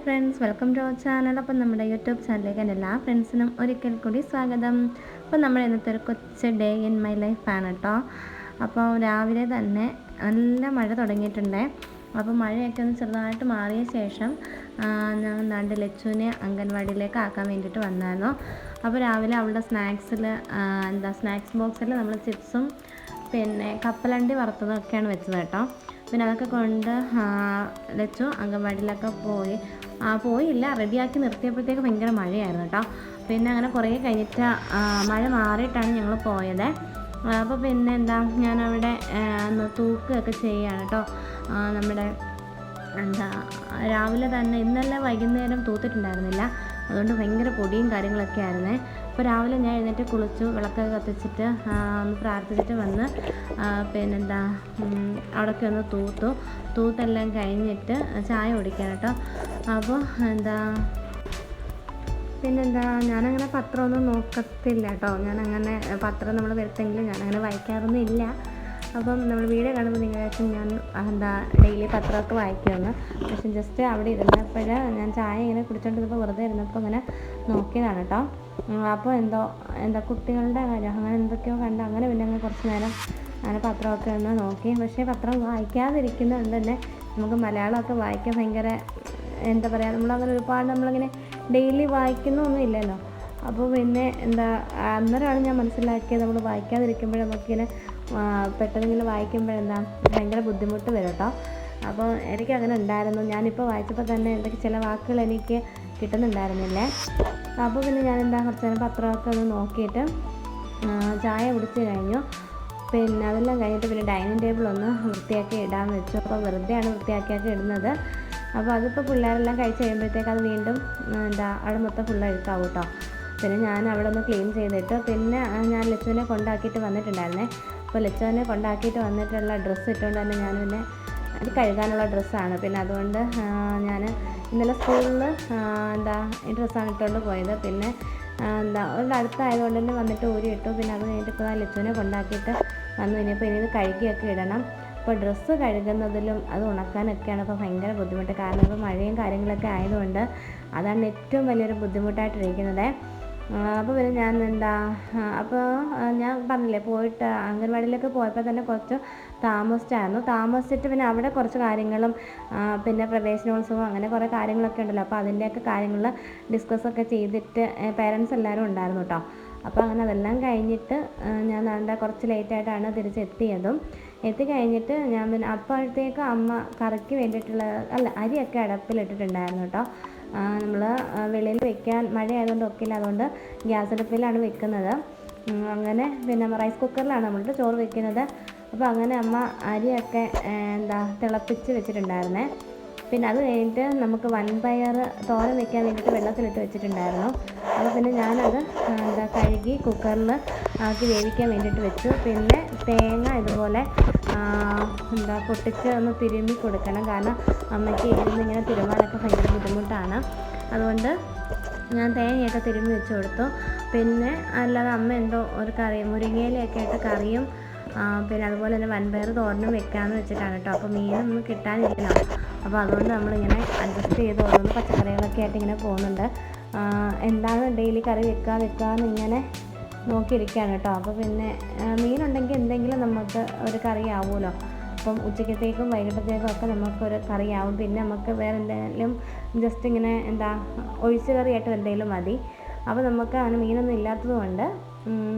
Friends, welcome to our channel. അപ്പം നമ്മുടെ YouTube ചാനലിലേക്ക് എൻ്റെ എല്ലാ ഫ്രണ്ട്സിനും ഒരിക്കൽ കൂടി സ്വാഗതം. അപ്പോൾ നമ്മൾ ഇന്നത്തെ ഒരു കൊച്ചു ഡേ ഇൻ മൈ ലൈഫാണ് കേട്ടോ. അപ്പോൾ രാവിലെ തന്നെ നല്ല മഴ തുടങ്ങിയിട്ടുണ്ട്. അപ്പോൾ മഴയൊക്കെ ഒന്ന് ചെറുതായിട്ട് മാറിയ ശേഷം ഞാൻ നാണ്ട് ലച്ചുവിനെ അംഗൻവാടിയിലേക്ക് ആക്കാൻ വേണ്ടിയിട്ട് വന്നായിരുന്നു. അപ്പോൾ രാവിലെ അവളുടെ സ്നാക്സ് ബോക്സിൽ നമ്മൾ ചിപ്സും പിന്നെ കപ്പലണ്ടി വറുത്തതൊക്കെയാണ് വെച്ചത് കേട്ടോ. പിന്നെ അതൊക്കെ കൊണ്ട് ലച്ചു അംഗൻവാടിയിലൊക്കെ പോയില്ല, റെഡിയാക്കി നിർത്തിയപ്പോഴത്തേക്ക് ഭയങ്കര മഴയായിരുന്നു കേട്ടോ. പിന്നെ അങ്ങനെ കുറേ കഴിഞ്ഞിട്ട് മഴ മാറിയിട്ടാണ് ഞങ്ങൾ പോയത്. അപ്പോൾ പിന്നെ ഞാനവിടെ തൂക്കുകയൊക്കെ ചെയ്യുകയാണ് കേട്ടോ. നമ്മുടെ രാവിലെ തന്നെ ഇന്നലെ വൈകുന്നേരം തൂത്തിട്ടുണ്ടായിരുന്നില്ല, അതുകൊണ്ട് ഭയങ്കര പൊടിയും കാര്യങ്ങളൊക്കെ ആയിരുന്നേ. അപ്പോൾ രാവിലെ ഞാൻ എഴുന്നേറ്റ് കുളിച്ചു, വിളക്കൊക്കെ കത്തിച്ചിട്ട് ഒന്ന് പ്രാർത്ഥിച്ചിട്ട് വന്ന് അവിടെയൊക്കെ ഒന്ന് തൂത്തെല്ലാം കഴിഞ്ഞിട്ട് ചായ കുടിക്കാൻ കേട്ടോ. അപ്പോൾ ഞാനങ്ങനെ പത്രമൊന്നും നോക്കത്തില്ല കേട്ടോ. ഞാനങ്ങനെ പത്രം നമ്മൾ വരുത്തെങ്കിലും ഞാനങ്ങനെ വായിക്കാറൊന്നും ഇല്ല. അപ്പം നമ്മൾ വീഡിയോ കാണുമ്പോൾ നിങ്ങളായിരിക്കും ഞാൻ ഡെയിലി പത്രമൊക്കെ വായിക്കുമെന്ന്. പക്ഷെ ജസ്റ്റ് അവിടെ ഇരുന്നപ്പോൾ ഞാൻ ചായ ഇങ്ങനെ കുടിച്ചോണ്ടിരുന്നപ്പോൾ വെറുതെ ഇരുന്നപ്പോൾ ഇങ്ങനെ നോക്കിയതാണ് കേട്ടോ. അപ്പോൾ കുട്ടികളുടെ കാര്യം അങ്ങനെ എന്തൊക്കെയോ കണ്ട് അങ്ങനെ പിന്നെ അങ്ങ് കുറച്ച് നേരം അങ്ങനെ പത്രമൊക്കെ ഒന്ന് നോക്കി. പക്ഷേ പത്രം വായിക്കാതിരിക്കുന്നതുകൊണ്ട് തന്നെ നമുക്ക് മലയാളമൊക്കെ വായിക്കാൻ ഭയങ്കര നമ്മളങ്ങനെ ഒരുപാട് നമ്മളിങ്ങനെ ഡെയിലി വായിക്കുന്നൊന്നും ഇല്ലല്ലോ. അപ്പോൾ പിന്നെ അന്നേരമാണ് ഞാൻ മനസ്സിലാക്കിയത് നമ്മൾ വായിക്കാതിരിക്കുമ്പോൾ നമുക്കിങ്ങനെ പെട്ടെന്നിങ്ങനെ വായിക്കുമ്പോൾ ഭയങ്കര ബുദ്ധിമുട്ട് വരും കേട്ടോ. അപ്പോൾ എനിക്കങ്ങനെ ഉണ്ടായിരുന്നു. ഞാനിപ്പോൾ വായിച്ചപ്പോൾ തന്നെ എന്തൊക്കെ ചില വാക്കുകൾ എനിക്ക് കിട്ടുന്നുണ്ടായിരുന്നില്ലേ. അപ്പോൾ പിന്നെ ഞാൻ കുറച്ച് നേരം പത്രമൊക്കെ ഒന്ന് നോക്കിയിട്ട് ചായ കുടിച്ച് കഴിഞ്ഞു. പിന്നെ അതെല്ലാം കഴിഞ്ഞിട്ട് പിന്നെ ഡൈനിങ് ടേബിൾ ഒന്ന് വൃത്തിയാക്കി ഇടാമെന്ന് വെച്ചു. അപ്പോൾ വെറുതെയാണ് വൃത്തിയാക്കിയൊക്കെ ഇടുന്നത്. അപ്പോൾ അതിപ്പോൾ പിള്ളേരെല്ലാം കഴിച്ച് കഴിയുമ്പോഴത്തേക്ക് അത് വീണ്ടും അവിടെ മൊത്തം ഫുള്ള് അഴുക്കാവും കേട്ടോ. പിന്നെ ഞാൻ അവിടെ ഒന്ന് ക്ലീൻ ചെയ്തിട്ട് പിന്നെ ഞാൻ ലച്ചുവിനെ കൊണ്ടാക്കിയിട്ട് വന്നിട്ടുണ്ടായിരുന്നേ. അപ്പോൾ ലച്ചുവിനെ കൊണ്ടാക്കിയിട്ട് വന്നിട്ടുള്ള ഡ്രസ്സ് ഇട്ടുകൊണ്ട് തന്നെ ഞാൻ പിന്നെ അത് കഴുകാനുള്ള ഡ്രസ്സാണ്. പിന്നെ അതുകൊണ്ട് ഞാൻ ഇന്നലെ സ്കൂളിൽ ഈ ഡ്രസ്സാണ് ഇട്ടുകൊണ്ട് പോയത്. പിന്നെ ഒരു അടുത്തായതുകൊണ്ട് തന്നെ വന്നിട്ട് ഊരി ഇട്ടു. പിന്നെ അത് കഴിഞ്ഞിട്ട് ഇപ്പോൾ ലച്ചുവിനെ കൊണ്ടാക്കിയിട്ട് വന്നു. ഇനിയിപ്പോൾ ഇത് കഴുകിയൊക്കെ ഇടണം. അപ്പോൾ ഡ്രസ്സ് കഴുകുന്നതിലും അത് ഉണക്കാനൊക്കെയാണ് ഇപ്പോൾ ഭയങ്കര ബുദ്ധിമുട്ട്. കാരണം ഇപ്പോൾ മഴയും കാര്യങ്ങളൊക്കെ ആയതുകൊണ്ട് അതാണ് ഏറ്റവും വലിയൊരു ബുദ്ധിമുട്ടായിട്ടിരിക്കുന്നത്. അപ്പോൾ പിന്നെ ഞാൻ ഞാൻ പറഞ്ഞില്ലേ, പോയിട്ട് അംഗൻവാടിയിലേക്ക് പോയപ്പോൾ തന്നെ കുറച്ച് താമസിച്ചിട്ട് പിന്നെ അവിടെ കുറച്ച് കാര്യങ്ങളും പിന്നെ പ്രവേശനോത്സവം അങ്ങനെ കുറേ കാര്യങ്ങളൊക്കെ ഉണ്ടല്ലോ. അപ്പോൾ അതിൻ്റെയൊക്കെ കാര്യങ്ങൾ ഡിസ്കസൊക്കെ ചെയ്തിട്ട് പേരൻസ് എല്ലാവരും ഉണ്ടായിരുന്നു കേട്ടോ. അപ്പോൾ അങ്ങനെ അതെല്ലാം കഴിഞ്ഞിട്ട് ഞാൻ കുറച്ച് ലേറ്റായിട്ടാണ് തിരിച്ചെത്തിയതും. എത്തിക്കഴിഞ്ഞിട്ട് ഞാൻ പിന്നെ അപ്പോഴത്തേക്ക് അമ്മ കറിക്ക് വേണ്ടിയിട്ടുള്ള അരിയൊക്കെ അടപ്പിലിട്ടിട്ടുണ്ടായിരുന്നു കേട്ടോ. നമ്മൾ വെളിയിൽ വെക്കാൻ മഴയായതുകൊണ്ട് ഒക്കില്ല, അതുകൊണ്ട് ഗ്യാസ് അടുപ്പിലാണ് വെക്കുന്നത്. അങ്ങനെ പിന്നെ റൈസ് കുക്കറിലാണ് നമ്മളുടെ ചോറ് വെക്കുന്നത്. അപ്പോൾ അങ്ങനെ അമ്മ അരിയൊക്കെ തിളപ്പിച്ച് വെച്ചിട്ടുണ്ടായിരുന്നേ. പിന്നെ അത് കഴിഞ്ഞിട്ട് നമുക്ക് വൻപയർ തോരൻ വെക്കാൻ വേണ്ടിയിട്ട് വെള്ളത്തിലിട്ട് വെച്ചിട്ടുണ്ടായിരുന്നു. അപ്പോൾ പിന്നെ ഞാനത് കഴുകി കുക്കറിൽ ആക്കി വേവിക്കാൻ വേണ്ടിയിട്ട് വെച്ചു. പിന്നെ തേങ്ങ ഇതുപോലെ പൊട്ടിച്ച് ഒന്ന് തിരുമ്മി കൊടുക്കണം. കാരണം അമ്മയ്ക്ക് ഇങ്ങനെ തിരുമാനൊക്കെ ഭയങ്കര ബുദ്ധിമുട്ടാണ്. അതുകൊണ്ട് ഞാൻ തേങ്ങയൊക്കെ തിരുമ്മി വെച്ച് കൊടുത്തു. പിന്നെ അല്ലാതെ അമ്മ ഒരു കറി മുരിങ്ങയിലൊക്കെ ആയിട്ട് കറിയും പിന്നെ അതുപോലെ തന്നെ വൻപയർ തോരനും വെക്കാമെന്ന് വെച്ചിട്ടാണ് കേട്ടോ. അപ്പോൾ മീനൊന്നും കിട്ടാനില്ല. അപ്പോൾ അതുകൊണ്ട് നമ്മളിങ്ങനെ അഡ്ജസ്റ്റ് ചെയ്ത് ഓരോന്ന് പച്ചക്കറികളൊക്കെ ആയിട്ട് ഇങ്ങനെ പോകുന്നുണ്ട്. എന്താണ് ഡെയിലി കറി വെക്കാമെന്ന് ഇങ്ങനെ നോക്കിയിരിക്കുകയാണ് കേട്ടോ. അപ്പോൾ പിന്നെ മീനുണ്ടെങ്കിൽ എന്തെങ്കിലും നമുക്ക് ഒരു കറി ആവുമല്ലോ. അപ്പം ഉച്ചക്കത്തേക്കും വൈകിട്ടത്തേക്കും ഒക്കെ നമുക്കൊരു കറിയാവും. പിന്നെ നമുക്ക് വേറെ എന്തെങ്കിലും ജസ്റ്റ് ഇങ്ങനെ ഒഴിച്ച് കറിയായിട്ട് എന്തെങ്കിലും മതി. അപ്പോൾ നമുക്ക് അങ്ങനെ മീനൊന്നും ഇല്ലാത്തത് കൊണ്ട്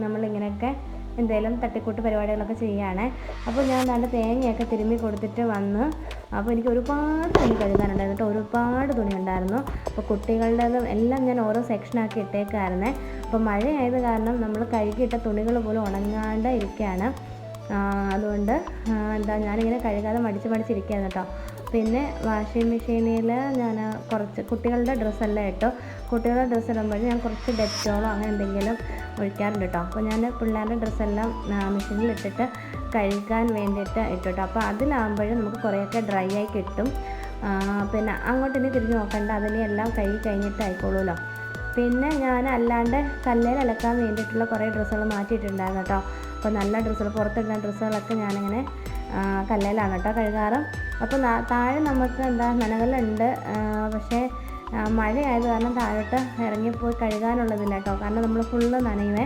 നമ്മളിങ്ങനെയൊക്കെ എന്തെങ്കിലും തട്ടിക്കൂട്ട് പരിപാടികളൊക്കെ ചെയ്യുകയാണ്. അപ്പോൾ ഞാൻ തേങ്ങയൊക്കെ തിരുമ്മി കൊടുത്തിട്ട് വന്ന്. അപ്പോൾ എനിക്ക് ഒരുപാട് തുണി കഴുകാനുണ്ടായിരുന്നു കേട്ടോ. ഒരുപാട് തുണി ഉണ്ടായിരുന്നു. അപ്പോൾ കുട്ടികളുടേതും എല്ലാം ഞാൻ ഓരോ സെക്ഷനാക്കി ഇട്ടേക്കായിരുന്നേ. അപ്പോൾ മഴയായത് കാരണം നമ്മൾ കഴുകിയിട്ട തുണികൾ പോലും ഉണങ്ങാണ്ട് ഇരിക്കുകയാണ്. അതുകൊണ്ട് ഞാനിങ്ങനെ കഴുകാതെ മടിച്ചിരിക്കുകയാണ് കേട്ടോ. പിന്നെ വാഷിംഗ് മെഷീനിൽ ഞാൻ കുറച്ച് കുട്ടികളുടെ ഡ്രസ്സെല്ലാം ഇട്ടു. കുട്ടികളുടെ ഡ്രസ്സ് ഇടുമ്പോൾ ഞാൻ കുറച്ച് ഡെറ്റോളോ അങ്ങനെ എന്തെങ്കിലും ഒഴിക്കാറുണ്ട് കേട്ടോ. അപ്പോൾ ഞാൻ പിള്ളേരുടെ ഡ്രസ്സെല്ലാം മെഷീനിൽ ഇട്ടിട്ട് കഴുകാൻ വേണ്ടിയിട്ട് ഇട്ടിട്ടോ. അപ്പോൾ അതിലാകുമ്പോഴും നമുക്ക് കുറേയൊക്കെ ഡ്രൈ ആയി കിട്ടും. പിന്നെ അങ്ങോട്ടിനി തിരിഞ്ഞ് നോക്കണ്ട, അതിനെ എല്ലാം കഴുകി കഴിഞ്ഞിട്ട് ആയിക്കോളൂല്ലോ. പിന്നെ ഞാൻ അല്ലാണ്ട് കല്ലേൽ അലക്കാൻ വേണ്ടിയിട്ടുള്ള കുറേ ഡ്രസ്സുകൾ മാറ്റിയിട്ടുണ്ടായിരുന്നു കേട്ടോ. അപ്പോൾ നല്ല ഡ്രസ്സുകൾ പുറത്തിടുന്ന ഡ്രസ്സുകളൊക്കെ ഞാനിങ്ങനെ കല്ലേലാണ് കേട്ടോ കഴുകാറ്. അപ്പോൾ താഴെ നമുക്ക് നനകല്ലുണ്ട്. പക്ഷേ മഴയായത് കാരണം താഴോട്ട് ഇറങ്ങിപ്പോയി കഴുകാനുള്ളതില്ല കേട്ടോ, കാരണം നമ്മൾ ഫുള്ള് നനയുവേ.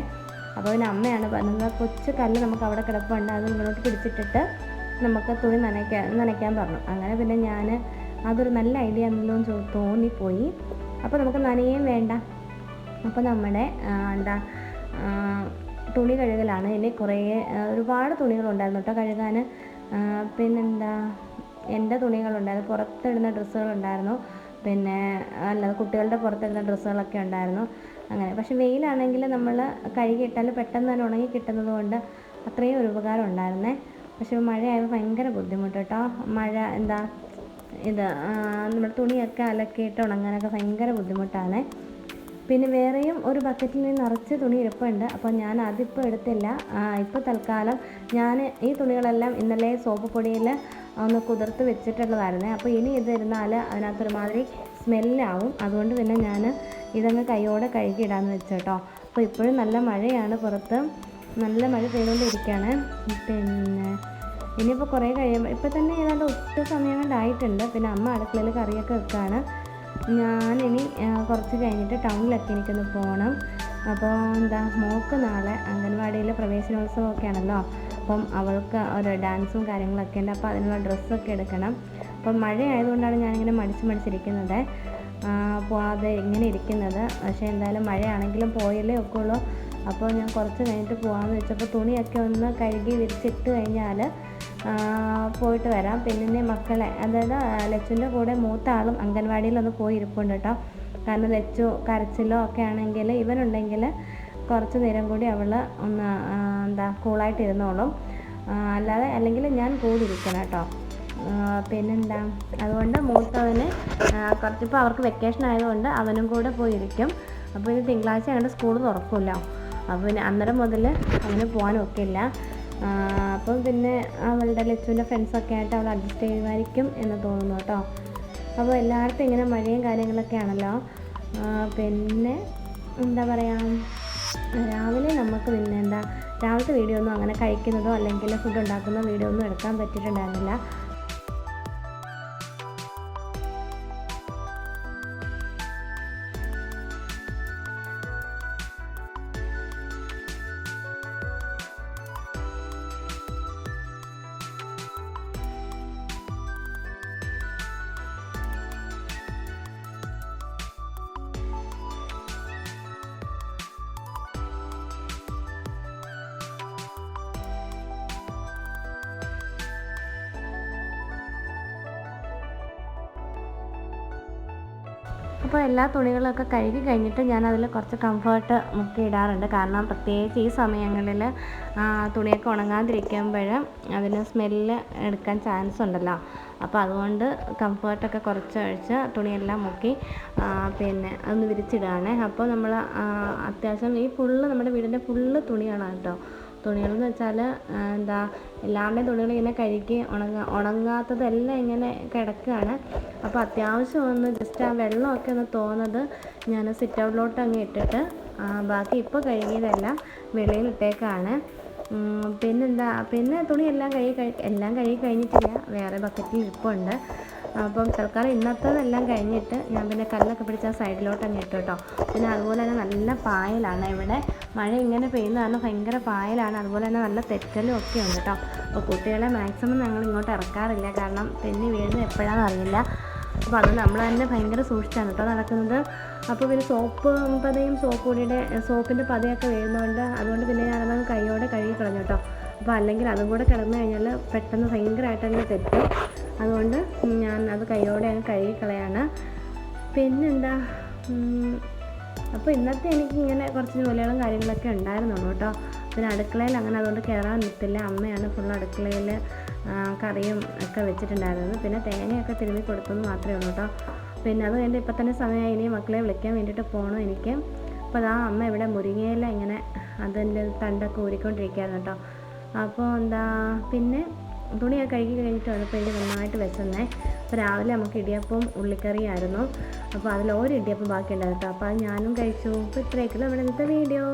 അപ്പോൾ പിന്നെ അമ്മയാണ് പറഞ്ഞത് കൊച്ചു കല്ല് നമുക്ക് അവിടെ കിടപ്പുണ്ട്, അത് ഇങ്ങോട്ട് പിടിച്ചിട്ടിട്ട് നമുക്ക് തുണി നനയ്ക്കാൻ പറഞ്ഞു. അങ്ങനെ പിന്നെ ഞാൻ അതൊരു നല്ല ഐഡിയ ആണല്ലോ എന്ന് തോന്നിപ്പോയി. അപ്പോൾ നമുക്ക് നനയുകയും വേണ്ട. അപ്പോൾ നമ്മുടെ തുണി കഴുകലാണ്. ഇനി ഒരുപാട് തുണികളുണ്ടായിരുന്നു കേട്ടോ കഴുകാൻ. പിന്നെന്താ, എൻ്റെ തുണികളുണ്ടായിരുന്നു, പുറത്തിടുന്ന ഡ്രസ്സുകളുണ്ടായിരുന്നു, പിന്നെ അല്ലാതെ കുട്ടികളുടെ പുറത്തിടുന്ന ഡ്രസ്സുകളൊക്കെ ഉണ്ടായിരുന്നു. അങ്ങനെ പക്ഷേ വെയിലാണെങ്കിൽ നമ്മൾ കഴുകിയിട്ടാൽ പെട്ടെന്ന് തന്നെ ഉണങ്ങി കിട്ടുന്നത് കൊണ്ട് അത്രയും ഒരു ഉപകാരം ഉണ്ടായിരുന്നേ. പക്ഷേ മഴയായപ്പോൾ ഭയങ്കര ബുദ്ധിമുട്ട് കേട്ടോ. മഴ നമ്മുടെ തുണിയൊക്കെ അലക്കിയിട്ട് ഉണങ്ങാനൊക്കെ ഭയങ്കര ബുദ്ധിമുട്ടാണ്. പിന്നെ വേറെയും ഒരു ബക്കറ്റിൽ നിറച്ച് തുണി ഇരിപ്പുണ്ട്. അപ്പോൾ ഞാൻ അതിപ്പോൾ എടുത്തില്ല. ഇപ്പോൾ തൽക്കാലം ഞാൻ ഈ തുണികളെല്ലാം ഇന്നലെ സോപ്പ് പൊടിയിൽ ഒന്ന് കുതിർത്ത് വെച്ചിട്ടുള്ളതായിരുന്നേ. അപ്പോൾ ഇനി ഇതിരുന്നാൽ അതിനകത്തൊരുമാതിരി സ്മെല്ലാവും. അതുകൊണ്ട് പിന്നെ ഞാൻ ഇതങ്ങ് കൈയോടെ കഴുകിയിടാമെന്ന് വെച്ചു കേട്ടോ. അപ്പോൾ ഇപ്പോഴും നല്ല മഴയാണ്, പുറത്ത് നല്ല മഴ പെയ്തുകൊണ്ടിരിക്കുകയാണ്. പിന്നെ ഇനിയിപ്പോൾ കുറേ കഴിയുമ്പോൾ ഇപ്പോൾ തന്നെ ഏതാണ്ട് ഒറ്റ സമയം കൊണ്ടായിട്ടുണ്ട്. പിന്നെ അമ്മ അടുക്കളയിൽ കറിയൊക്കെ വെക്കുകയാണ്. ഞാനിനി കുറച്ച് കഴിഞ്ഞിട്ട് ടൗണിലൊക്കെ എനിക്കൊന്ന് പോകണം. അപ്പോൾ മോൾക്ക് നാളെ അംഗൻവാടിയിൽ പ്രവേശനോത്സവമൊക്കെ ആണല്ലോ. അപ്പം അവൾക്ക് ഒരു ഡാൻസും കാര്യങ്ങളൊക്കെ ഉണ്ട്. അപ്പോൾ അതിനുള്ള ഡ്രസ്സൊക്കെ എടുക്കണം. അപ്പം മഴ ആയതുകൊണ്ടാണ് ഞാനിങ്ങനെ മടിച്ചിരിക്കുന്നത്, പോവാതെ ഇങ്ങനെ ഇരിക്കുന്നത്. പക്ഷേ എന്തായാലും മഴയാണെങ്കിലും പോയല്ലേ ഒക്കെയുള്ളൂ. അപ്പോൾ ഞാൻ കുറച്ച് കഴിഞ്ഞിട്ട് പോകാമെന്ന് വെച്ചപ്പോൾ തുണിയൊക്കെ ഒന്ന് കഴുകി വിരിച്ചിട്ട് കഴിഞ്ഞാൽ പോയിട്ട് വരാം. പിന്നെ മക്കളെ, അതായത് ലച്ചുവിൻ്റെ കൂടെ മൂത്ത ആളും അംഗൻവാടിയിലൊന്ന് പോയി ഇരിപ്പുണ്ട് കേട്ടോ. കാരണം ലച്ചു കരച്ചിലോ ഒക്കെ ആണെങ്കിൽ ഇവനുണ്ടെങ്കിൽ കുറച്ച് നേരം കൂടി അവൾ ഒന്ന് കൂളായിട്ട് ഇരുന്നോളും. അല്ലെങ്കിൽ ഞാൻ കൂടി ഇരിക്കണം കേട്ടോ. പിന്നെന്താ, അതുകൊണ്ട് മൂത്തവന് കുറച്ചിപ്പോൾ അവർക്ക് വെക്കേഷൻ ആയതുകൊണ്ട് അവനും കൂടെ പോയിരിക്കും. അപ്പോൾ ഇത് തിങ്കളാഴ്ച അങ്ങോട്ട് സ്കൂൾ തുറക്കുമല്ലോ. അപ്പോൾ പിന്നെ അന്നേരം മുതൽ അങ്ങനെ പോകാനൊക്കില്ല. അപ്പം പിന്നെ അവളുടെ ലച്ചുവിൻ്റെ ഫ്രണ്ട്സൊക്കെ ആയിട്ട് അവൾ അഡ്ജസ്റ്റ് ചെയ്യുമായിരിക്കും എന്ന് തോന്നുന്നു കേട്ടോ. അപ്പോൾ എല്ലായിടത്തും ഇങ്ങനെ മഴയും കാര്യങ്ങളൊക്കെ ആണല്ലോ. പിന്നെ എന്താ പറയുക, രാവിലെ നമുക്ക് പിന്നെ രാവിലത്തെ വീഡിയോ ഒന്നും അങ്ങനെ കഴിക്കുന്നതോ അല്ലെങ്കിൽ ഫുഡ് ഉണ്ടാക്കുന്ന വീഡിയോ ഒന്നും എടുക്കാൻ പറ്റിയിട്ടുണ്ടായിരുന്നില്ല. അപ്പോൾ എല്ലാ തുണികളൊക്കെ കഴുകി കഴിഞ്ഞിട്ട് ഞാൻ അതിൽ കുറച്ച് കംഫേർട്ട് മുക്കി ഇടാറുണ്ട്. കാരണം പ്രത്യേകിച്ച് ഈ സമയങ്ങളിൽ തുണിയൊക്കെ ഉണങ്ങാതിരിക്കുമ്പോൾ അതിന് സ്മെല്ല് എടുക്കാൻ ചാൻസ് ഉണ്ടല്ലോ. അപ്പോൾ അതുകൊണ്ട് കംഫേർട്ടൊക്കെ കുറച്ച് ഒഴിച്ച് തുണിയെല്ലാം മുക്കി പിന്നെ അതൊന്ന് വിരിച്ചിടുകയാണ്. അപ്പോൾ നമ്മൾ അത്യാവശ്യം ഈ നമ്മുടെ വീടിൻ്റെ ഫുള്ള് തുണിയാണ് കേട്ടോ. തുണികളെന്ന് വെച്ചാൽ എല്ലാവരുടെയും തുണികൾ ഇങ്ങനെ കഴുകി ഉണങ്ങാത്തതെല്ലാം ഇങ്ങനെ കിടക്കുകയാണ്. അപ്പോൾ അത്യാവശ്യം ഒന്ന് ജസ്റ്റ് ആ വെള്ളമൊക്കെ ഒന്ന് തോന്നുന്നത് ഞാൻ സിറ്റ് ഔട്ടിലോട്ട് അങ്ങ് ഇട്ടിട്ട് ബാക്കി ഇപ്പോൾ കഴുകിയതെല്ലാം വെളിയിലിട്ടേക്കാണ്. പിന്നെ തുണിയെല്ലാം കഴുകി കഴിഞ്ഞിട്ടില്ല, വേറെ ബക്കറ്റിൽ ഇരിപ്പുണ്ട്. അപ്പം തൽക്കാലം ഇന്നത്തേതെല്ലാം കഴിഞ്ഞിട്ട് ഞാൻ പിന്നെ കല്ലൊക്കെ പിടിച്ച സൈഡിലോട്ട് അങ്ങ് ഇട്ടു കേട്ടോ. പിന്നെ അതുപോലെ തന്നെ നല്ല പായലാണ് ഇവിടെ. മഴ ഇങ്ങനെ പെയ്യുന്ന കാരണം ഭയങ്കര പായലാണ്. അതുപോലെ തന്നെ നല്ല തെറ്റലും ഒക്കെ ഉണ്ട് കേട്ടോ. അപ്പോൾ കുട്ടികളെ മാക്സിമം ഞങ്ങൾ ഇങ്ങോട്ട് ഇറക്കാറില്ല, കാരണം തെന്നി വീഴുന്നത് എപ്പോഴാണെന്ന് അറിയില്ല. അപ്പോൾ അത് നമ്മൾ തന്നെ ഭയങ്കര സൂക്ഷിച്ചാണ് കേട്ടോ നടക്കുന്നത്. അപ്പോൾ പിന്നെ സോപ്പിൻ്റെ പതയൊക്കെ വീഴുന്നതുകൊണ്ട് അതുകൊണ്ട് പിന്നെ ഞാനത് കൈയോടെ കഴുകി കളഞ്ഞു കേട്ടോ. അപ്പോൾ അല്ലെങ്കിൽ അതും കൂടെ കിടന്നു കഴിഞ്ഞാൽ പെട്ടെന്ന് ഭയങ്കരമായിട്ട് തന്നെ തെറ്റും. അതുകൊണ്ട് ഞാൻ അത് കൈയോടെ അങ്ങ് കഴുകി കളയാണ്. പിന്നെന്താ, അപ്പോൾ ഇന്നത്തെ എനിക്കിങ്ങനെ കുറച്ച് ജോലികളും കാര്യങ്ങളൊക്കെ ഉണ്ടായിരുന്നുള്ളൂ കേട്ടോ. പിന്നെ അടുക്കളയിൽ അങ്ങനെ അതുകൊണ്ട് കയറാൻ നിൽക്കില്ല. അമ്മയാണ് ഫുൾ അടുക്കളയിൽ കറിയും ഒക്കെ വെച്ചിട്ടുണ്ടായിരുന്നത്. പിന്നെ തേങ്ങയൊക്കെ തിരുമ്മി കൊടുത്തെന്ന് മാത്രമേ ഉള്ളൂ കേട്ടോ. പിന്നെ അത് കഴിഞ്ഞ് ഇപ്പം തന്നെ സമയമായി, ഇനി മക്കളെ വിളിക്കാൻ വേണ്ടിയിട്ട് പോകണം എനിക്ക്. അപ്പോൾ അമ്മ ഇവിടെ മുരിങ്ങയില ഇങ്ങനെ അതിൻ്റെ തണ്ടൊക്കെ ഊരിക്കൊണ്ടിരിക്കുകയായിരുന്നു കേട്ടോ. അപ്പോൾ പിന്നെ തുണിയൊക്കെ കഴുകി കഴിഞ്ഞിട്ട് വന്നപ്പോൾ എനിക്ക് നന്നായിട്ട് വിശന്നേ. അപ്പോൾ രാവിലെ നമുക്ക് ഇടിയപ്പവും ഉള്ളിക്കറിയായിരുന്നു. അപ്പോൾ അതിൽ ഒരു ഇടിയപ്പം ബാക്കി ഉണ്ടായിരുന്നു കേട്ടോ. അപ്പോൾ അത് ഞാനും കഴിച്ചു. അപ്പോൾ ഇത്രയൊക്കെയുള്ള ഇവിടെ ഇന്നത്തെ വീഡിയോ.